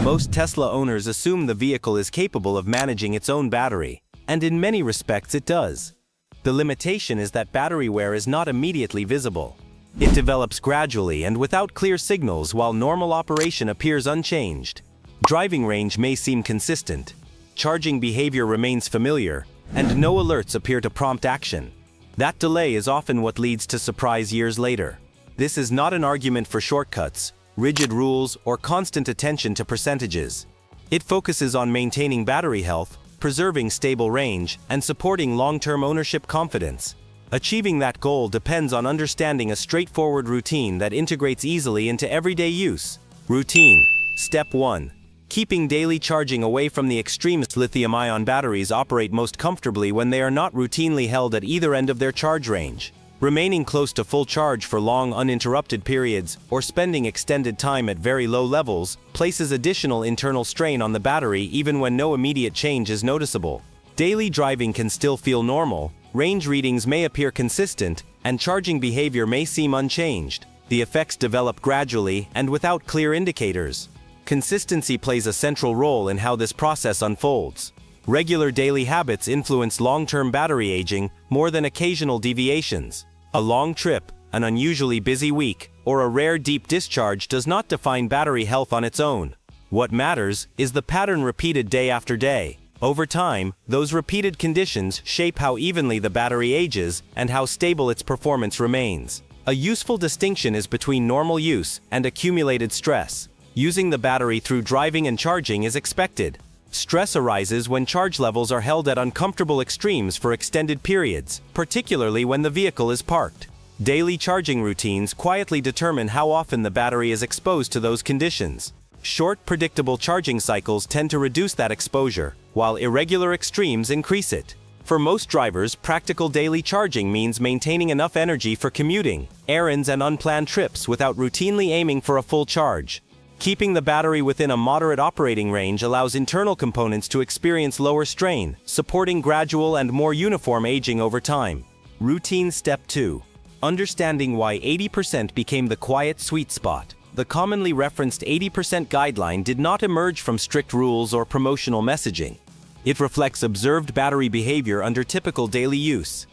Most Tesla owners assume the vehicle is capable of managing its own battery, and in many respects it does. The limitation is that battery wear is not immediately visible. It develops gradually and without clear signals while normal operation appears unchanged. Driving range may seem consistent, charging behavior remains familiar, and no alerts appear to prompt action. That delay is often what leads to surprise years later. This is not an argument for shortcuts, rigid rules, or constant attention to percentages. It focuses on maintaining battery health, preserving stable range, and supporting long-term ownership confidence. Achieving that goal depends on understanding a straightforward routine that integrates easily into everyday use. Routine. Step 1. Keeping daily charging away from the extremes. Lithium-ion batteries operate most comfortably when they are not routinely held at either end of their charge range. Remaining close to full charge for long uninterrupted periods, or spending extended time at very low levels, places additional internal strain on the battery even when no immediate change is noticeable. Daily driving can still feel normal, range readings may appear consistent, and charging behavior may seem unchanged. The effects develop gradually and without clear indicators. Consistency plays a central role in how this process unfolds. Regular daily habits influence long-term battery aging more than occasional deviations. A long trip, an unusually busy week, or a rare deep discharge does not define battery health on its own. What matters is the pattern repeated day after day. Over time, those repeated conditions shape how evenly the battery ages and how stable its performance remains. A useful distinction is between normal use and accumulated stress. Using the battery through driving and charging is expected. Stress arises when charge levels are held at uncomfortable extremes for extended periods, particularly when the vehicle is parked. Daily charging routines quietly determine how often the battery is exposed to those conditions. Short, predictable charging cycles tend to reduce that exposure, while irregular extremes increase it. For most drivers, practical daily charging means maintaining enough energy for commuting, errands, and unplanned trips without routinely aiming for a full charge. Keeping the battery within a moderate operating range allows internal components to experience lower strain, supporting gradual and more uniform aging over time. Routine Step 2. Understanding why 80% became the quiet sweet spot. The commonly referenced 80% guideline did not emerge from strict rules or promotional messaging. It reflects observed battery behavior under typical daily use.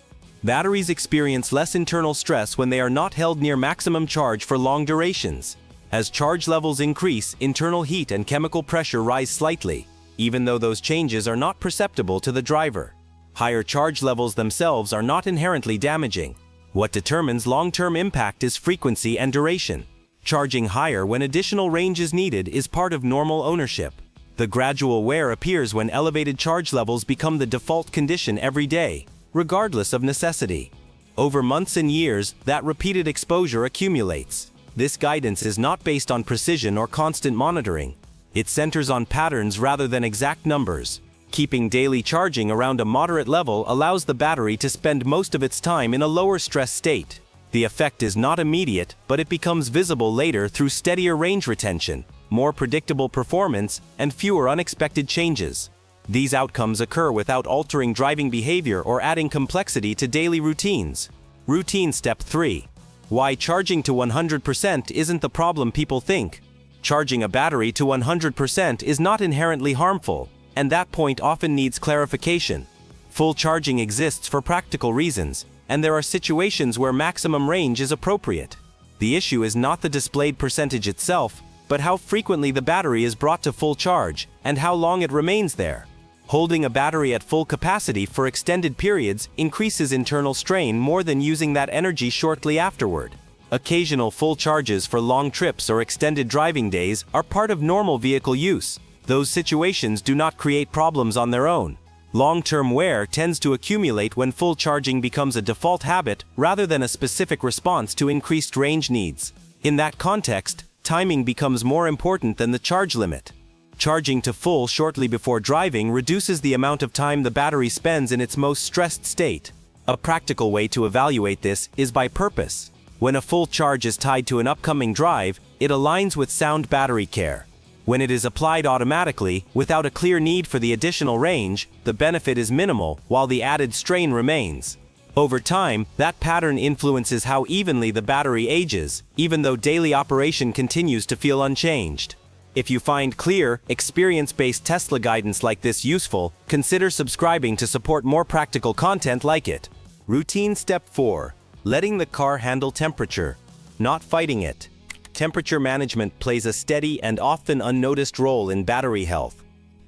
Batteries experience less internal stress when they are not held near maximum charge for long durations. As charge levels increase, internal heat and chemical pressure rise slightly, even though those changes are not perceptible to the driver. Higher charge levels themselves are not inherently damaging. What determines long-term impact is frequency and duration. Charging higher when additional range is needed is part of normal ownership. The gradual wear appears when elevated charge levels become the default condition every day, regardless of necessity. Over months and years, that repeated exposure accumulates. This guidance is not based on precision or constant monitoring. It centers on patterns rather than exact numbers. Keeping daily charging around a moderate level allows the battery to spend most of its time in a lower stress state. The effect is not immediate, but it becomes visible later through steadier range retention, more predictable performance, and fewer unexpected changes. These outcomes occur without altering driving behavior or adding complexity to daily routines. Routine Step 3. Why charging to 100% isn't the problem people think. Charging a battery to 100% is not inherently harmful, and that point often needs clarification. Full charging exists for practical reasons, and there are situations where maximum range is appropriate. The issue is not the displayed percentage itself, but how frequently the battery is brought to full charge and how long it remains there. Holding a battery at full capacity for extended periods increases internal strain more than using that energy shortly afterward. Occasional full charges for long trips or extended driving days are part of normal vehicle use. Those situations do not create problems on their own. Long-term wear tends to accumulate when full charging becomes a default habit rather than a specific response to increased range needs. In that context, timing becomes more important than the charge limit. Charging to full shortly before driving reduces the amount of time the battery spends in its most stressed state. A practical way to evaluate this is by purpose. When a full charge is tied to an upcoming drive, it aligns with sound battery care. When it is applied automatically, without a clear need for the additional range, the benefit is minimal, while the added strain remains. Over time, that pattern influences how evenly the battery ages, even though daily operation continues to feel unchanged. If you find clear, experience-based Tesla guidance like this useful, consider subscribing to support more practical content like it. Routine Step 4. Letting the car handle temperature. Not fighting it. Temperature management plays a steady and often unnoticed role in battery health.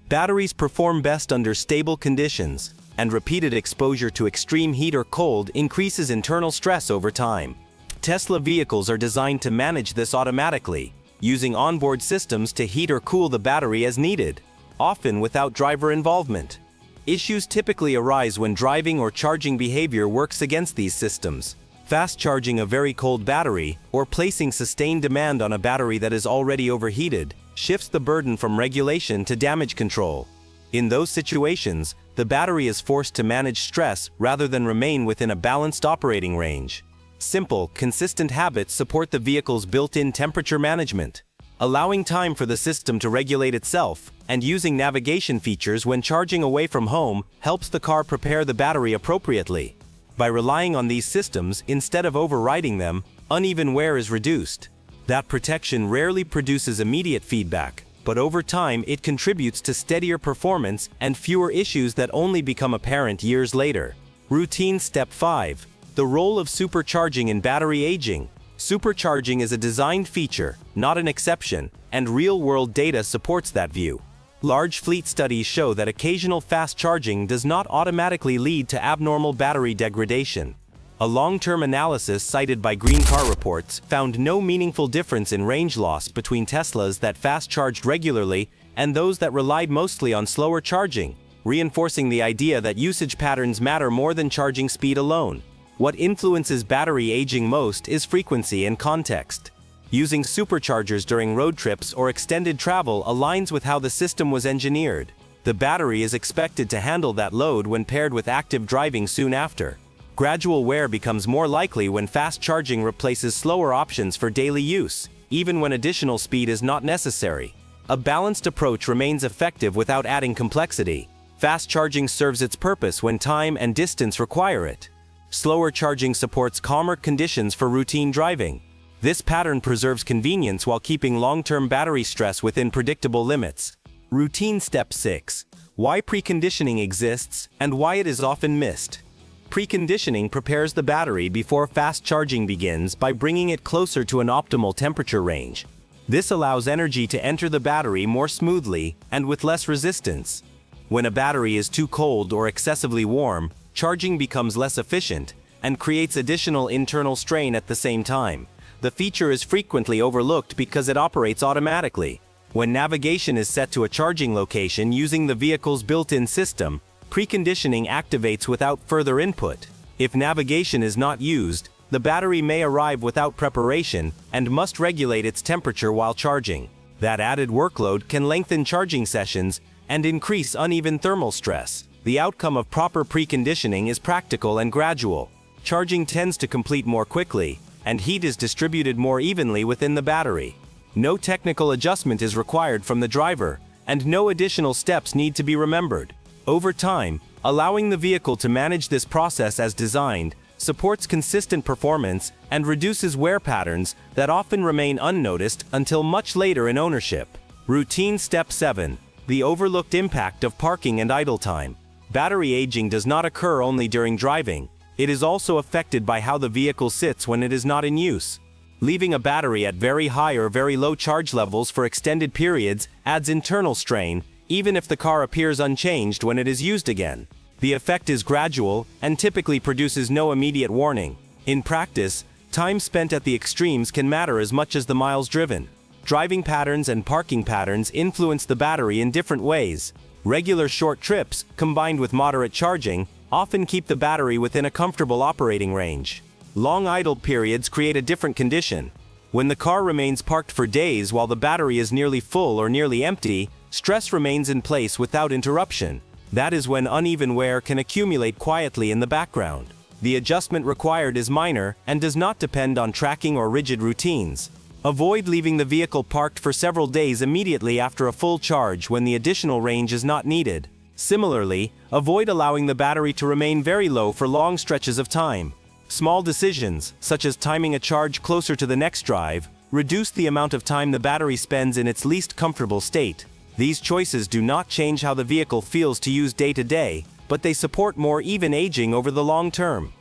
Batteries perform best under stable conditions, and repeated exposure to extreme heat or cold increases internal stress over time. Tesla vehicles are designed to manage this automatically, using onboard systems to heat or cool the battery as needed, often without driver involvement. Issues typically arise when driving or charging behavior works against these systems. Fast charging a very cold battery, or placing sustained demand on a battery that is already overheated, shifts the burden from regulation to damage control. In those situations, the battery is forced to manage stress rather than remain within a balanced operating range. Simple, consistent habits support the vehicle's built-in temperature management, allowing time for the system to regulate itself, and using navigation features when charging away from home helps the car prepare the battery appropriately. By relying on these systems instead of overriding them, uneven wear is reduced. That protection rarely produces immediate feedback, but over time it contributes to steadier performance and fewer issues that only become apparent years later. Routine Step 5. The role of supercharging in battery aging. Supercharging is a designed feature, not an exception, and real-world data supports that view. Large fleet studies show that occasional fast charging does not automatically lead to abnormal battery degradation. A long-term analysis cited by Green Car Reports found no meaningful difference in range loss between Teslas that fast-charged regularly and those that relied mostly on slower charging, reinforcing the idea that usage patterns matter more than charging speed alone. What influences battery aging most is frequency and context. Using superchargers during road trips or extended travel aligns with how the system was engineered. The battery is expected to handle that load when paired with active driving soon after. Gradual wear becomes more likely when fast charging replaces slower options for daily use, even when additional speed is not necessary. A balanced approach remains effective without adding complexity. Fast charging serves its purpose when time and distance require it. Slower charging supports calmer conditions for routine driving. This pattern preserves convenience while keeping long-term battery stress within predictable limits. Routine Step 6. Why preconditioning exists and why it is often missed. Preconditioning prepares the battery before fast charging begins by bringing it closer to an optimal temperature range. This allows energy to enter the battery more smoothly and with less resistance. When a battery is too cold or excessively warm, charging becomes less efficient and creates additional internal strain at the same time. The feature is frequently overlooked because it operates automatically. When navigation is set to a charging location using the vehicle's built-in system, preconditioning activates without further input. If navigation is not used, the battery may arrive without preparation and must regulate its temperature while charging. That added workload can lengthen charging sessions and increase uneven thermal stress. The outcome of proper preconditioning is practical and gradual. Charging tends to complete more quickly, and heat is distributed more evenly within the battery. No technical adjustment is required from the driver, and no additional steps need to be remembered. Over time, allowing the vehicle to manage this process as designed supports consistent performance and reduces wear patterns that often remain unnoticed until much later in ownership. Routine Step 7. The overlooked impact of parking and idle time. Battery aging does not occur only during driving. It is also affected by how the vehicle sits when it is not in use. Leaving a battery at very high or very low charge levels for extended periods adds internal strain, even if the car appears unchanged when it is used again. The effect is gradual and typically produces no immediate warning. In practice, time spent at the extremes can matter as much as the miles driven. Driving patterns and parking patterns influence the battery in different ways. Regular short trips, combined with moderate charging, often keep the battery within a comfortable operating range. Long idle periods create a different condition. When the car remains parked for days while the battery is nearly full or nearly empty, stress remains in place without interruption. That is when uneven wear can accumulate quietly in the background. The adjustment required is minor and does not depend on tracking or rigid routines. Avoid leaving the vehicle parked for several days immediately after a full charge when the additional range is not needed. Similarly, avoid allowing the battery to remain very low for long stretches of time. Small decisions, such as timing a charge closer to the next drive, reduce the amount of time the battery spends in its least comfortable state. These choices do not change how the vehicle feels to use day to day, but they support more even aging over the long term.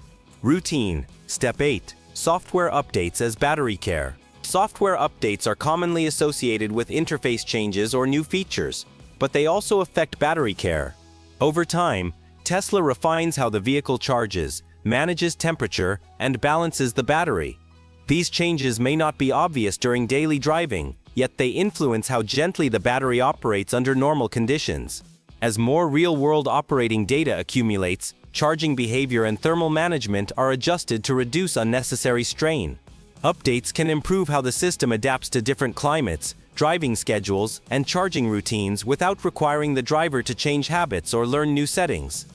Routine. Step 8. Software updates as battery care. Software updates are commonly associated with interface changes or new features, but they also affect battery care. Over time, Tesla refines how the vehicle charges, manages temperature, and balances the battery. These changes may not be obvious during daily driving, yet they influence how gently the battery operates under normal conditions. As more real-world operating data accumulates, charging behavior and thermal management are adjusted to reduce unnecessary strain. Updates can improve how the system adapts to different climates, driving schedules, and charging routines without requiring the driver to change habits or learn new settings.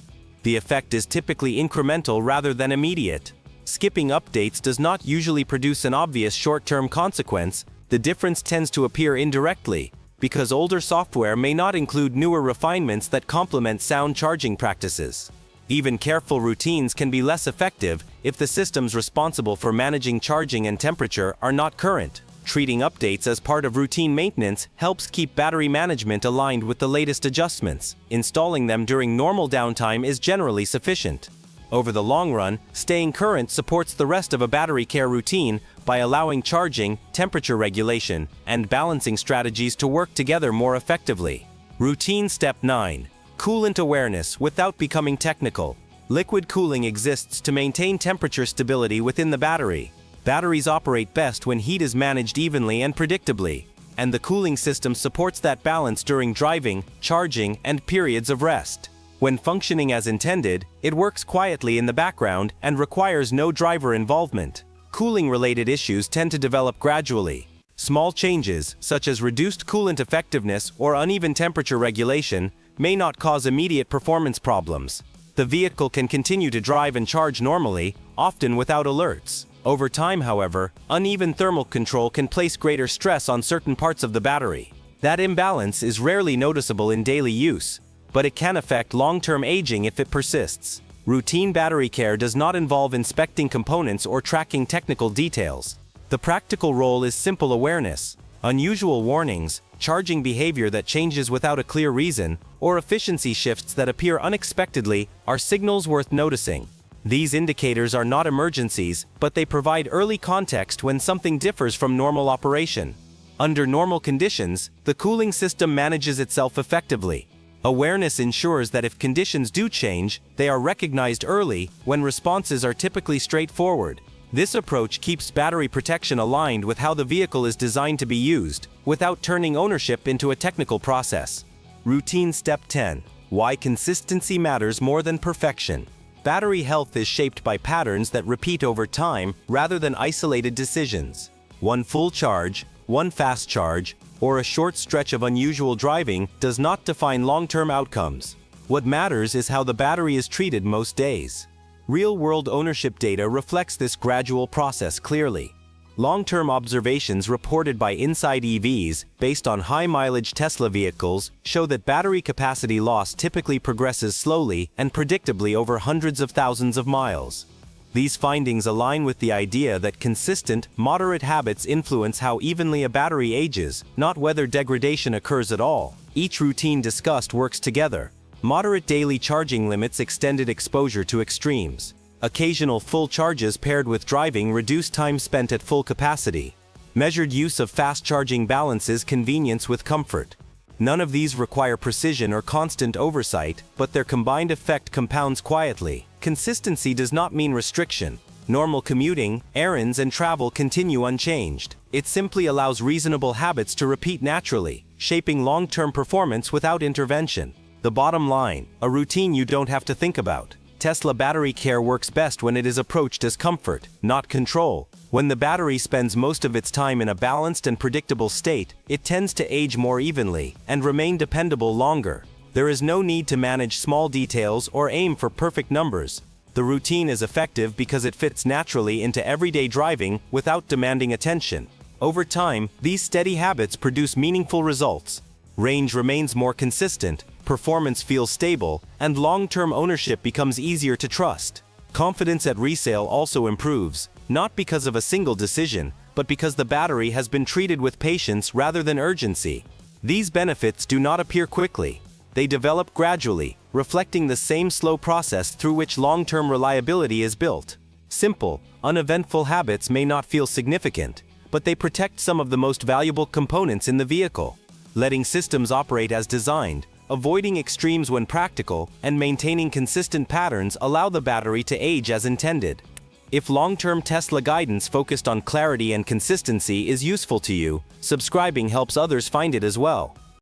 The effect is typically incremental rather than immediate. Skipping updates does not usually produce an obvious short-term consequence. The difference tends to appear indirectly, because older software may not include newer refinements that complement sound charging practices. Even careful routines can be less effective if the systems responsible for managing charging and temperature are not current. Treating updates as part of routine maintenance helps keep battery management aligned with the latest adjustments. Installing them during normal downtime is generally sufficient. Over the long run, staying current supports the rest of a battery care routine by allowing charging, temperature regulation, and balancing strategies to work together more effectively. Routine Step 9. Coolant awareness without becoming technical. Liquid cooling exists to maintain temperature stability within the battery. Batteries operate best when heat is managed evenly and predictably, and the cooling system supports that balance during driving, charging, and periods of rest. When functioning as intended, it works quietly in the background and requires no driver involvement. Cooling-related issues tend to develop gradually. Small changes, such as reduced coolant effectiveness or uneven temperature regulation, may not cause immediate performance problems. The vehicle can continue to drive and charge normally, often without alerts. Over time, however, uneven thermal control can place greater stress on certain parts of the battery. That imbalance is rarely noticeable in daily use, but it can affect long-term aging if it persists. Routine battery care does not involve inspecting components or tracking technical details. The practical role is simple awareness. Unusual warnings, charging behavior that changes without a clear reason, or efficiency shifts that appear unexpectedly are signals worth noticing. These indicators are not emergencies, but they provide early context when something differs from normal operation. Under normal conditions, the cooling system manages itself effectively. Awareness ensures that if conditions do change, they are recognized early, when responses are typically straightforward. This approach keeps battery protection aligned with how the vehicle is designed to be used, without turning ownership into a technical process. Routine Step 10. Why consistency matters more than perfection. Battery health is shaped by patterns that repeat over time rather than isolated decisions. One full charge, one fast charge, or a short stretch of unusual driving does not define long-term outcomes. What matters is how the battery is treated most days. Real-world ownership data reflects this gradual process clearly. Long-term observations reported by Inside EVs, based on high-mileage Tesla vehicles, show that battery capacity loss typically progresses slowly and predictably over hundreds of thousands of miles. These findings align with the idea that consistent, moderate habits influence how evenly a battery ages, not whether degradation occurs at all. Each routine discussed works together. Moderate daily charging limits extended exposure to extremes. Occasional full charges paired with driving reduce time spent at full capacity. Measured use of fast charging balances convenience with comfort. None of these require precision or constant oversight, but their combined effect compounds quietly. Consistency does not mean restriction. Normal commuting, errands, and travel continue unchanged. It simply allows reasonable habits to repeat naturally, shaping long-term performance without intervention. The bottom line, a routine you don't have to think about. Tesla battery care works best when it is approached as comfort, not control. When the battery spends most of its time in a balanced and predictable state, it tends to age more evenly and remain dependable longer. There is no need to manage small details or aim for perfect numbers. The routine is effective because it fits naturally into everyday driving without demanding attention. Over time, these steady habits produce meaningful results. Range remains more consistent, performance feels stable, and long-term ownership becomes easier to trust. Confidence at resale also improves, not because of a single decision, but because the battery has been treated with patience rather than urgency. These benefits do not appear quickly. They develop gradually, reflecting the same slow process through which long-term reliability is built. Simple, uneventful habits may not feel significant, but they protect some of the most valuable components in the vehicle. Letting systems operate as designed, avoiding extremes when practical, and maintaining consistent patterns allow the battery to age as intended. If long-term Tesla guidance focused on clarity and consistency is useful to you, subscribing helps others find it as well.